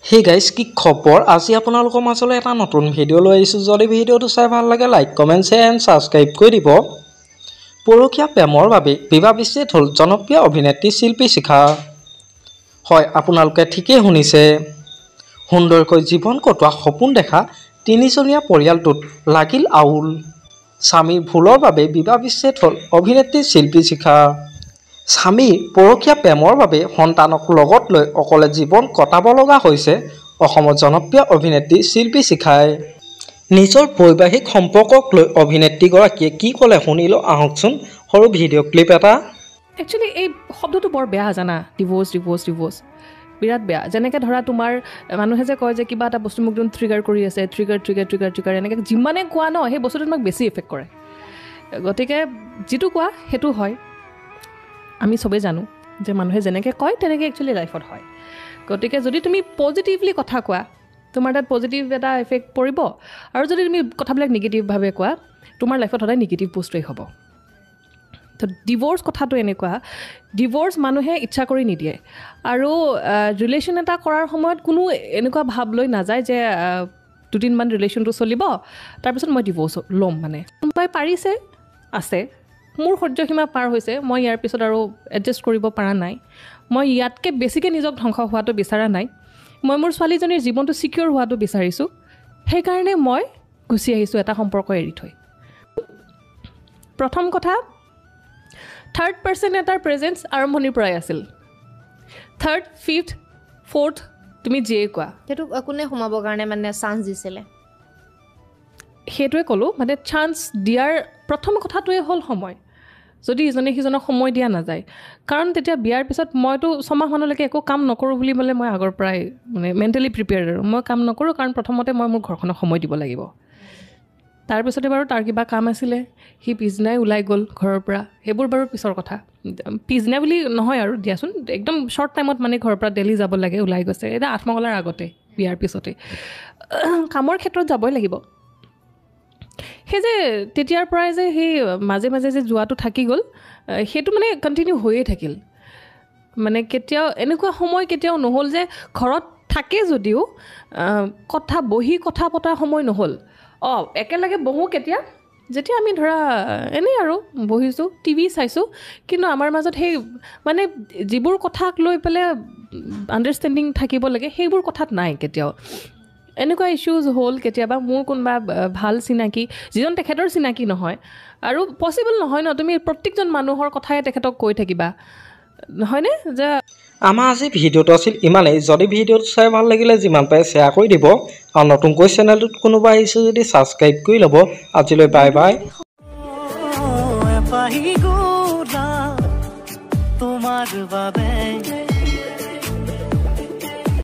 Hey guys, কি খবৰ আজি আপোনালোকৰ মাজলৈ এটা নতুন ভিডিও লৈ আহিছো যদি ভিডিওটো চাই ভাল লাগে like comment share and subscribe কৰি দিব পৰকীয়া প্ৰেমৰ বাবে বিবাহ বিচ্ছেদ হ'ল জনপ্ৰিয় অভিনেত্ৰী শিল্পী শিখা হয় আপোনালোকে ঠিকই শুনিছে সুন্দৰকৈ জীৱন কটোৱা সপোন দেখা তিনিজনীয়া পৰিয়ালটোত লাগিল আউল স্বামীৰ ভুলৰ বাবে বিবাহ বিচ্ছেদ হ'ল অভিনেত্ৰী শিল্পী শিখা স্বামীৰ পৰকীয়া প্ৰেমৰ বাবে সন্তানক লগত লৈ অকলে জীৱন কটাব লগা হৈছে অসমৰ জনপ্ৰিয় অভিনেত্ৰী শিল্পী শিখাই নিজৰ বৈবাহিক সম্পৰ্কক লৈ অভিনেত্ৰীগৰাকীয়ে কি ক'লে শুনিলো আহকচোন সৰু ভিডিঅ' ক্লিপ এটা একচুৱেলি এই শব্দটো বৰ বেয়া জানা ডিভোৰ্ছ বিৰাট বেয়া যেনেকৈ ধৰা তোমাৰ মানুহে যে কয় যে কিবা এটা বস্তু মোক ট্ৰিগাৰ কৰি আছে ট্ৰিগাৰ এনেকৈ যিমানে কোৱা ন সেই বস্তুটো তোমাক বেছি এফেক্ট কৰে গতিকে যিটো কোৱা সেইটো হয় আমি সবে জানো যে মানুহে যেনেকৈ কয় তেনেকৈ একচুৱেলি লাইফত হয় গতিকে যদি তুমি পজিটিভলি কথা কোৱা তোমাৰ তাত পজিটিভ এটা এফেক্ট পৰিব আৰু যদি তুমি কথাবিলাক নিগেটিভভাৱে কোৱা তোমাৰ লাইফত সদায় নিগেটিভ বস্তুৱেই হ'ব তো ডিভোৰ্ছ কথাটো এনেকুৱা ডিভোৰ্ছ মানুহে ইচ্ছা কৰি নিদিয়ে আৰু ৰিলেশ্যন এটা কৰাৰ সময়ত কোনো এনেকুৱা ভাৱ লৈ নাযায় যে দুদিনমান ৰিলেশ্যনটো চলিব তাৰপিছত মই ডিভোৰ্ছ ল'ম মানে কোনোবাই পাৰিছে আছে মোৰ সহ্যসীমা পাৰ হৈছে মই ইয়াৰ পিছত আৰু এডজাষ্ট কৰিব পৰা নাই মই ইয়াতকৈ বেছিকৈ নিজক ধ্বংস হোৱাটো বিচৰা নাই মই মোৰ ছোৱালীজনীৰ জীৱনটো ছিকিউৰ হোৱাটো বিচাৰিছোঁ সেইকাৰণে মই গুচি আহিছোঁ এটা সম্পৰ্ক এৰি থৈ প্ৰথম কথা থাৰ্ড পাৰ্চন এটাৰ প্ৰেজেঞ্চ আৰম্ভণিৰ পৰাই আছিল থাৰ্ড ফিফথ ফ'ৰ্থ তুমি যিয়ে কোৱা সেইটো কোনে সোমাবৰ কাৰণে মানে চান্স দিছিলে সেইটোৱে ক'লোঁ মানে চান্স দিয়াৰ প্ৰথম কথাটোৱে হ'ল সময় যদি ইজনে সিজনক সময় দিয়া নাযায় কাৰণ তেতিয়া বিয়াৰ পিছত মইতো ছমাহমানলৈকে একো কাম নকৰোঁ বুলি মানে মই আগৰ পৰাই মানে মেণ্টেলি প্ৰিপেয়াৰ্ড আৰু মই কাম নকৰোঁ কাৰণ প্ৰথমতে মই মোৰ ঘৰখনক সময় দিব লাগিব তাৰপিছতে বাৰু তাৰ কিবা কাম আছিলে সি পিছদিনাই ওলাই গ'ল ঘৰৰ পৰা সেইবোৰ বাৰু পিছৰ কথা পিছদিনা বুলি নহয় আৰু দিয়াচোন একদম শ্বৰ্ট টাইমত মানে ঘৰৰ পৰা দেলহি যাব লাগে ওলাই গৈছে এতিয়া আঠমঙলাৰ আগতে বিয়াৰ পিছতে কামৰ ক্ষেত্ৰত যাবই লাগিব সেই যে তেতিয়াৰ পৰাই যে সেই মাজে মাজে যে যোৱাটো থাকি গ'ল সেইটো মানে কণ্টিনিউ হৈয়ে থাকিল মানে কেতিয়াও এনেকুৱা সময় কেতিয়াও নহ'ল যে ঘৰত থাকে যদিও বহি কথা পতাৰ সময় নহ'ল একেলগে বহোঁ কেতিয়া যেতিয়া আমি ধৰা এনেই আৰু বহিছোঁ টিভি চাইছোঁ কিন্তু আমাৰ মাজত সেই মানে যিবোৰ কথাক লৈ পেলাই আণ্ডাৰষ্টেণ্ডিং থাকিব লাগে সেইবোৰ কথাত নাই কেতিয়াও এনেকুৱা ইছ্যুজ হ'ল কেতিয়াবা মোৰ কোনোবা ভাল চিনাকি যিজন তেখেতৰ চিনাকি নহয় আৰু পচিবল নহয় ন তুমি প্ৰত্যেকজন মানুহৰ কথাই তেখেতক কৈ থাকিবা নহয়নে যে আমাৰ আজি ভিডিঅ'টো আছিল ইমানেই যদি ভিডিঅ'টো চাই ভাল লাগিলে যিমান পাৰে শ্বেয়াৰ কৰি দিব আৰু নতুনকৈ চেনেলটোত কোনোবা আহিছে যদি ছাবস্ক্ৰাইব কৰি ল'ব আজিলৈ বাই বাই তোমাৰ বাবে